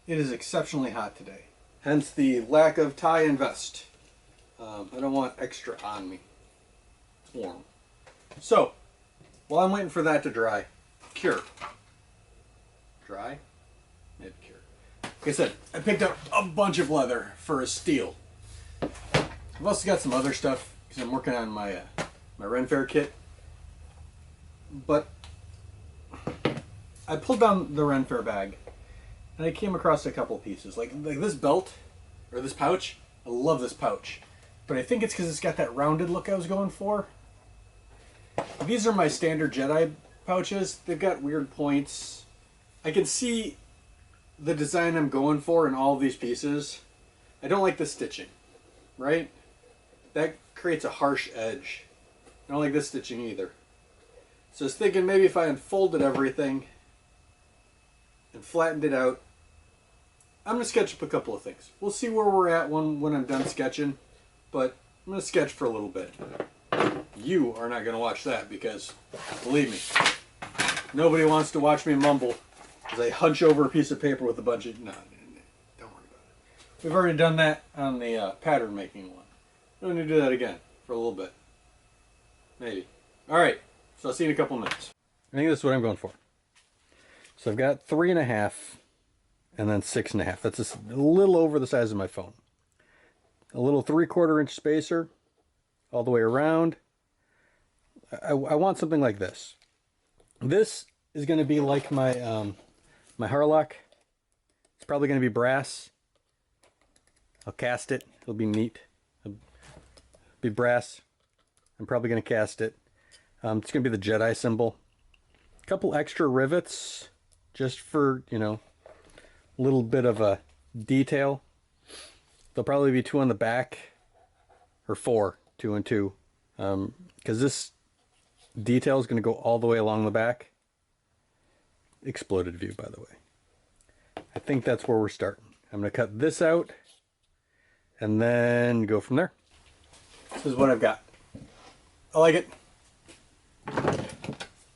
It is exceptionally hot today. Hence the lack of tie and vest. I don't want extra on me. It's warm. So, while I'm waiting for that to dry, cure. Dry? Maybe cure. Like I said, I picked up a bunch of leather for a steel. I've also got some other stuff because I'm working on my my Ren Fair kit. But I pulled down the Ren Fair bag and I came across a couple pieces. Like this belt, or this pouch. I love this pouch. But I think it's because it's got that rounded look I was going for. These are my standard Jedi pouches. They've got weird points. I can see the design I'm going for in all of these pieces. I don't like the stitching, right? That creates a harsh edge. I don't like this stitching either. So I was thinking maybe if I unfolded everything and flattened it out, I'm going to sketch up a couple of things. We'll see where we're at when I'm done sketching, but I'm going to sketch for a little bit. You are not going to watch that because, believe me, nobody wants to watch me mumble as I hunch over a piece of paper with a bunch of... No, don't worry about it. We've already done that on the pattern making one. I'm going to do that again for a little bit. Maybe. Alright, so I'll see you in a couple of minutes. I think this is what I'm going for. So I've got 3.5 and then 6.5. That's just a little over the size of my phone. A little 3/4 inch spacer all the way around. I want something like this. This is going to be like my my Harlock. It's probably going to be brass. I'll cast it. It'll be neat. It'll be brass. I'm probably going to cast it. It's going to be the Jedi symbol. A couple extra rivets just for, you know, a little bit of a detail. There'll probably be 2 on the back, or 4, 2 and 2, because this detail is going to go all the way along the back. Exploded view, by the way. I think that's where we're starting. I'm going to cut this out and then go from there. This is what I've got. I like it. I'm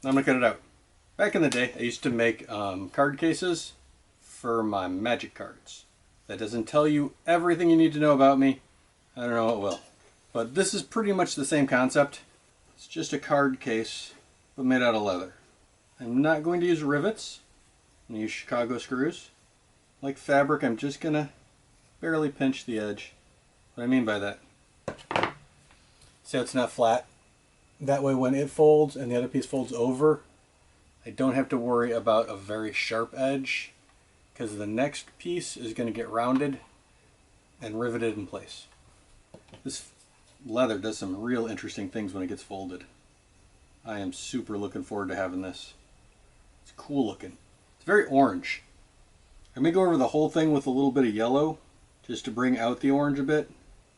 going to cut it out. Back in the day, I used to make card cases for my magic cards. That doesn't tell you everything you need to know about me. I don't know what will. But this is pretty much the same concept. It's just a card case, but made out of leather. I'm not going to use rivets. I'm going to use Chicago screws. Like fabric, I'm just going to barely pinch the edge. What I mean by that. See how it's not flat? That way when it folds and the other piece folds over, I don't have to worry about a very sharp edge, because the next piece is going to get rounded and riveted in place. This leather does some real interesting things when it gets folded. I am super looking forward to having this. It's cool looking. It's very orange. I may go over the whole thing with a little bit of yellow just to bring out the orange a bit.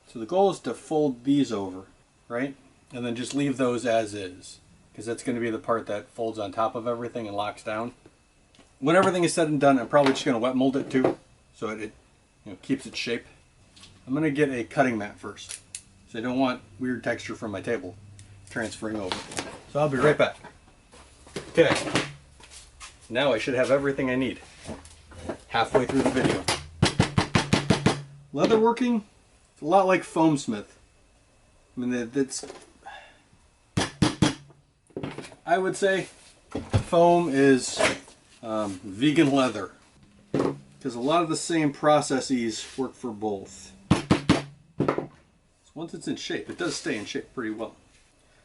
So the goal is to fold these over, right? And then just leave those as is, because that's going to be the part that folds on top of everything and locks down. When everything is said and done, I'm probably just going to wet mold it too, so it keeps its shape. I'm going to get a cutting mat first, so I don't want weird texture from my table transferring over. So I'll be right back. Okay, now I should have everything I need halfway through the video. Leatherworking, it's a lot like foam smith. I mean, I would say foam is vegan leather, because a lot of the same processes work for both. So once it's in shape, it does stay in shape pretty well.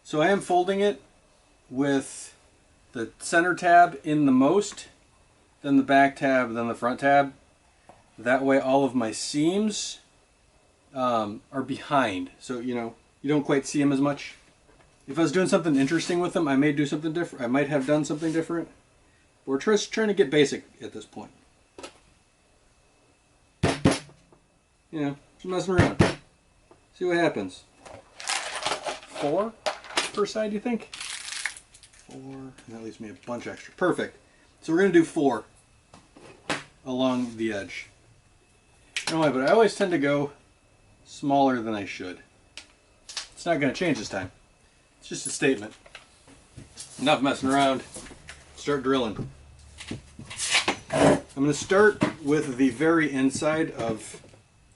So I am folding it with the center tab in the most, then the back tab, then the front tab. That way all of my seams are behind, so you don't quite see them as much. If I was doing something interesting with them, I may do something different. I might have done something different. We're just trying to get basic at this point. Just messing around. See what happens. 4 per side, you think? 4, and that leaves me a bunch extra. Perfect. So we're going to do 4 along the edge. I don't know why, but I always tend to go smaller than I should. It's not going to change this time. It's just a statement. Enough messing around. Start drilling. I'm going to start with the very inside of...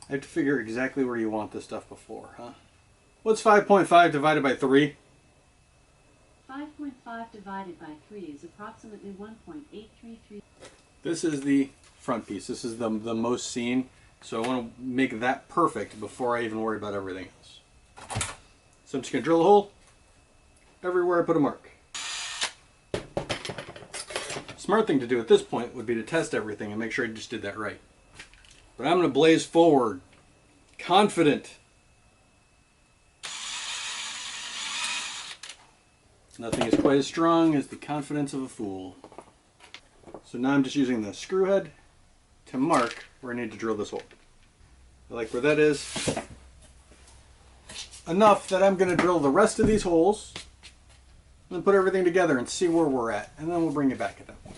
I have to figure exactly where you want this stuff before, huh? What's 5.5 divided by 3? 5.5 divided by 3 is approximately 1.833. This is the front piece. This is the most seen. So I want to make that perfect before I even worry about everything else. So I'm just going to drill a hole everywhere I put a mark. Smart thing to do at this point would be to test everything and make sure I just did that right. But I'm going to blaze forward, confident. Nothing is quite as strong as the confidence of a fool. So now I'm just using the screw head to mark where I need to drill this hole. I like where that is. Enough that I'm going to drill the rest of these holes and then put everything together and see where we're at. And then we'll bring it back at that point.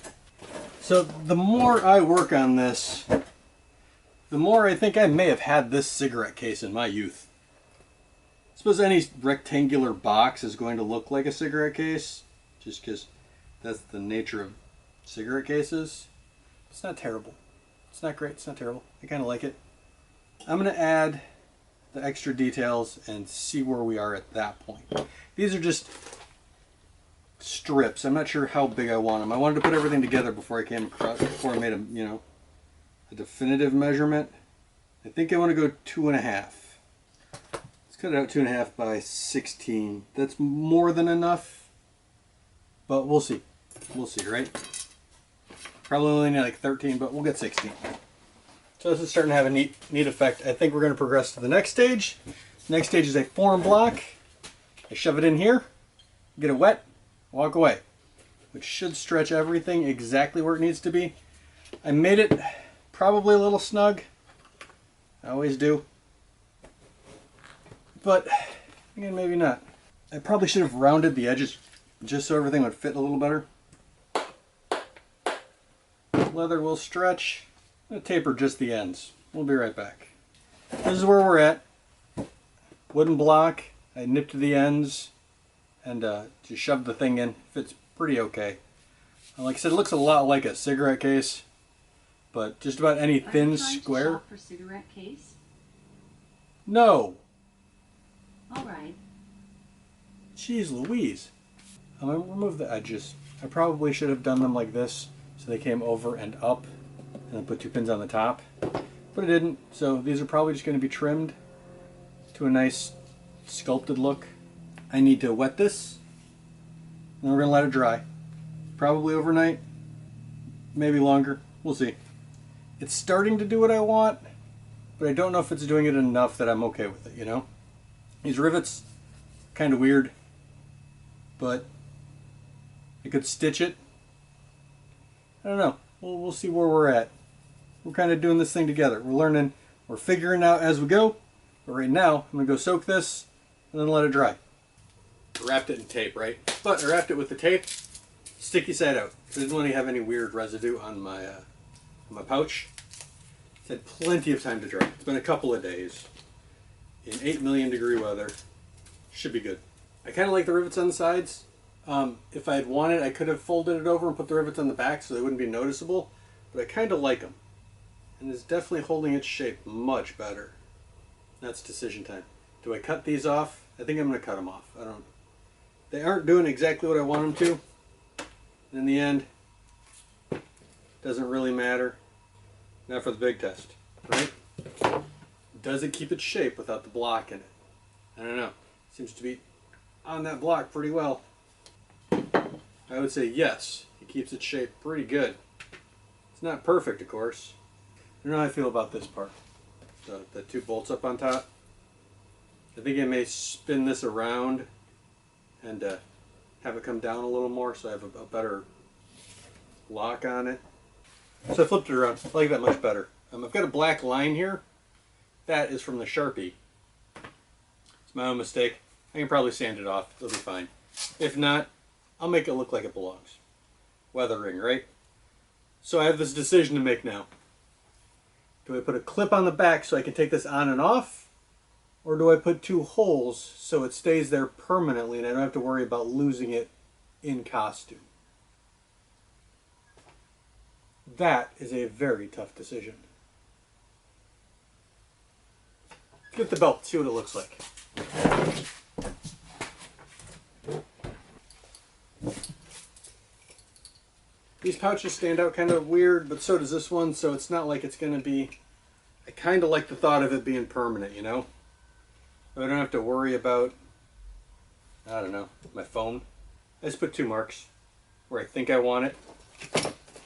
So the more I work on this, the more I think I may have had this cigarette case in my youth. I suppose any rectangular box is going to look like a cigarette case, just because that's the nature of cigarette cases. It's not terrible. It's not great. It's not terrible. I kind of like it. I'm going to add the extra details and see where we are at that point. These are just strips. I'm not sure how big I want them. I wanted to put everything together before I came across, before I made a definitive measurement. I think I want to go 2.5. Let's cut it out 2.5 by 16. That's more than enough, but we'll see. We'll see, right? Probably only need like 13, but we'll get 16. So this is starting to have a neat effect. I think we're going to progress to the next stage. The next stage is a form block. I shove it in here, get it wet, walk away, which should stretch everything exactly where it needs to be. I made it probably a little snug. I always do. But again, maybe not. I probably should have rounded the edges just so everything would fit a little better. Leather will stretch. I'm going to taper just the ends. We'll be right back. This is where we're at. Wooden block. I nipped the ends and just shoved the thing in. Fits pretty okay. Like I said, it looks a lot like a cigarette case, but just about any thin square. Are you trying to shop for cigarette case? No. All right. Jeez Louise. I'm going to remove the edges. I probably should have done them like this so they came over and up and then put 2 pins on the top, but I didn't. So these are probably just going to be trimmed to a nice sculpted look. I need to wet this and we're going to let it dry. Probably overnight, maybe longer. We'll see. It's starting to do what I want, but I don't know if it's doing it enough that I'm okay with it, you know? These rivets, kind of weird, but I could stitch it. I don't know. We'll see where we're at. We're kind of doing this thing together. We're learning. We're figuring out as we go. But right now, I'm going to go soak this and then let it dry. I wrapped it in tape, right? But I wrapped it with the tape, sticky side out. I didn't want to have any weird residue on my pouch. It's had plenty of time to dry. It's been a couple of days. In 8 million degree weather. Should be good. I kind of like the rivets on the sides. If I had wanted, I could have folded it over and put the rivets on the back so they wouldn't be noticeable. But I kind of like them. And it's definitely holding its shape much better. That's decision time. Do I cut these off? I think I'm going to cut them off. They aren't doing exactly what I want them to. In the end, doesn't really matter. Now for the big test, right? Does it keep its shape without the block in it? I don't know. Seems to be on that block pretty well. I would say yes. It keeps its shape pretty good. It's not perfect, of course. I don't know how I feel about this part. The 2 bolts up on top. I think I may spin this around and have it come down a little more so I have a better lock on it. So I flipped it around. I like that much better. I've got a black line here. That is from the Sharpie. It's my own mistake. I can probably sand it off. It'll be fine. If not, I'll make it look like it belongs. Weathering, right? So I have this decision to make now. Do I put a clip on the back so I can take this on and off? Or do I put 2 holes so it stays there permanently and I don't have to worry about losing it in costume? That is a very tough decision. Let's get the belt, see what it looks like. These pouches stand out kind of weird, but so does this one, so it's not like it's going to be... I kind of like the thought of it being permanent, you know? I don't have to worry about, I don't know, my phone. I just put 2 marks where I think I want it.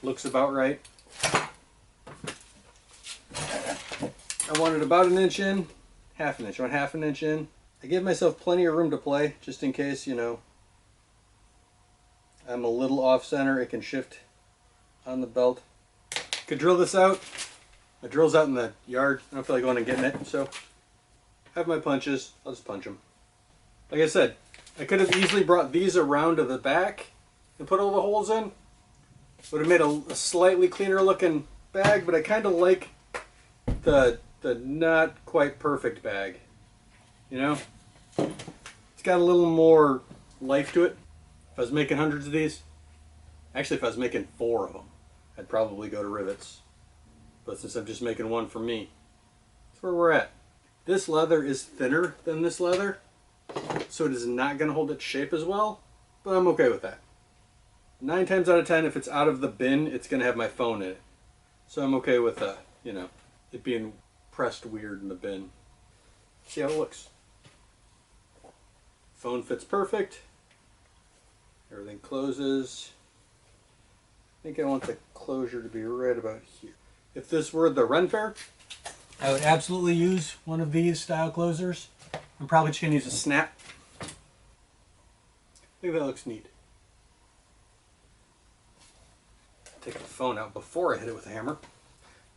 Looks about right. I want it about 1 inch in, half an inch. I want half an inch in. I give myself plenty of room to play, just in case, you know, I'm a little off center. It can shift on the belt. Could drill this out. My drill's out in the yard. I don't feel like going and getting it, so I have my punches. I'll just punch them. Like I said, I could have easily brought these around to the back and put all the holes in. Would have made a slightly cleaner looking bag, but I kind of like the not quite perfect bag. You know? It's got a little more life to it. If I was making hundreds of these, actually if I was making 4 of them, I'd probably go to rivets. But since I'm just making 1 for me, that's where we're at. This leather is thinner than this leather, so it is not going to hold its shape as well, but I'm okay with that. 9 times out of 10, if it's out of the bin, it's going to have my phone in it. So I'm okay with, you know, it being pressed weird in the bin. See how it looks. Phone fits perfect. Everything closes. I think I want the closure to be right about here. If this were the Ren Fair, I would absolutely use one of these style closers. I'm probably just going to use a snap. I think that looks neat. Take the phone out before I hit it with a hammer.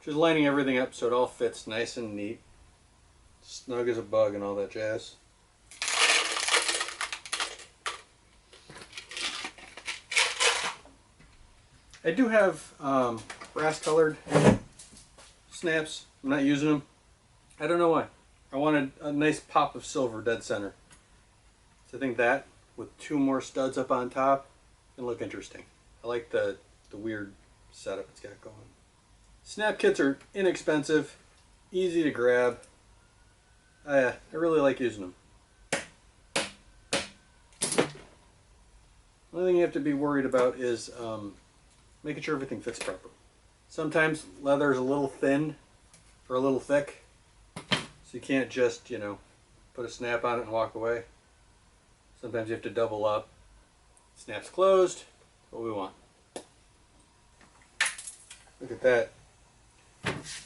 Just lining everything up so it all fits nice and neat. Snug as a bug and all that jazz. I do have brass colored snaps. I'm not using them. I don't know why. I wanted a nice pop of silver dead center. So I think that with 2 more studs up on top can look interesting. I like the weird setup it's got going. Snap kits are inexpensive, easy to grab. I really like using them. Only thing you have to be worried about is making sure everything fits properly. Sometimes leather is a little thin or a little thick, so you can't just, you know, put a snap on it and walk away. Sometimes you have to double up. Snap's closed, what we want. Look at that.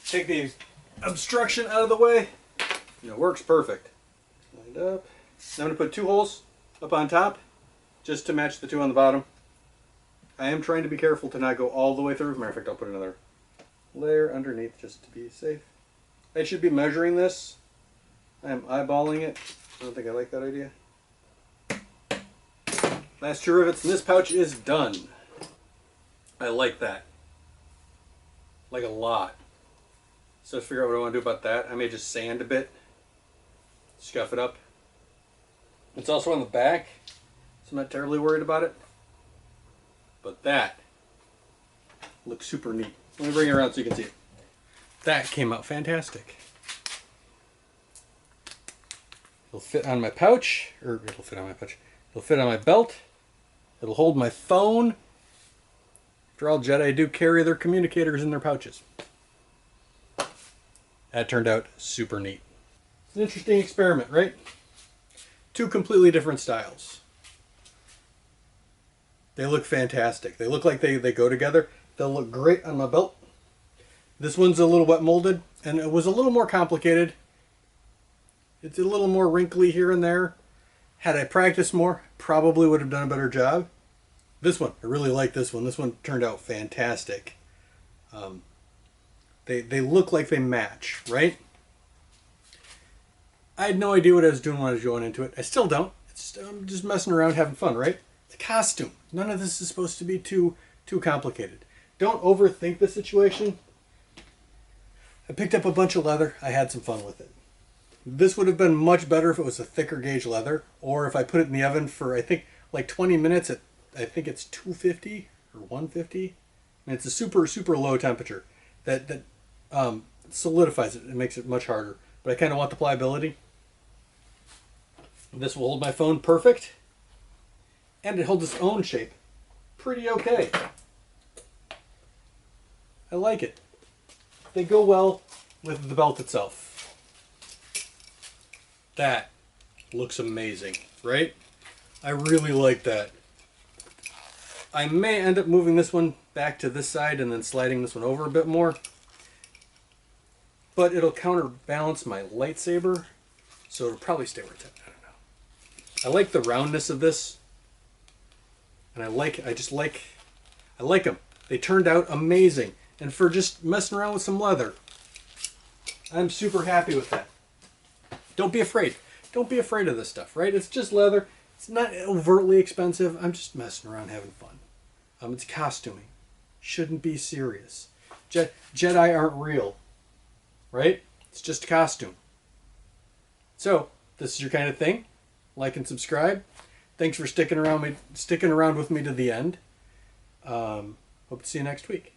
Take the obstruction out of the way, and it works perfect. Lined up. Now I'm going to put 2 holes up on top, just to match the 2 on the bottom. I am trying to be careful to not go all the way through. Matter of fact, I'll put another layer underneath just to be safe. I should be measuring this. I am eyeballing it. I don't think I like that idea. Last 2 rivets and this pouch is done. I like that. Like a lot. So to figure out what I want to do about that, I may just sand a bit. Scuff it up. It's also on the back, so I'm not terribly worried about it. But that looks super neat. Let me bring it around so you can see it. That came out fantastic. It'll fit on my pouch, or it'll fit on my pouch. It'll fit on my belt. It'll hold my phone. After all, Jedi do carry their communicators in their pouches. That turned out super neat. It's an interesting experiment, right? 2 completely different styles. They look fantastic. They look like they go together. They'll look great on my belt. This one's a little wet molded, and it was a little more complicated. It's a little more wrinkly here and there. Had I practiced more, probably would have done a better job. This one, I really like this one. This one turned out fantastic. They look like they match, right? I had no idea what I was doing when I was going into it. I still don't. I'm just messing around, having fun, right? It's a costume. None of this is supposed to be too complicated. Don't overthink the situation. I picked up a bunch of leather. I had some fun with it. This would have been much better if it was a thicker gauge leather, or if I put it in the oven for, I think, like 20 minutes at, I think it's 250 or 150. And it's a super, super low temperature that solidifies it. It makes it much harder. But I kind of want the pliability. This will hold my phone perfect. And it holds its own shape pretty okay. I like it. They go well with the belt itself. That looks amazing, right? I really like that. I may end up moving this one back to this side and then sliding this one over a bit more. But it'll counterbalance my lightsaber, so it'll probably stay where it's at. I don't know. I like the roundness of this. And I like them. They turned out amazing. And for just messing around with some leather, I'm super happy with that. Don't be afraid. Don't be afraid of this stuff, right? It's just leather. It's not overtly expensive. I'm just messing around having fun. It's costuming. Shouldn't be serious. Jedi aren't real, right? It's just a costume. So, this is your kind of thing. Like and subscribe. Thanks for sticking around with me to the end. Hope to see you next week.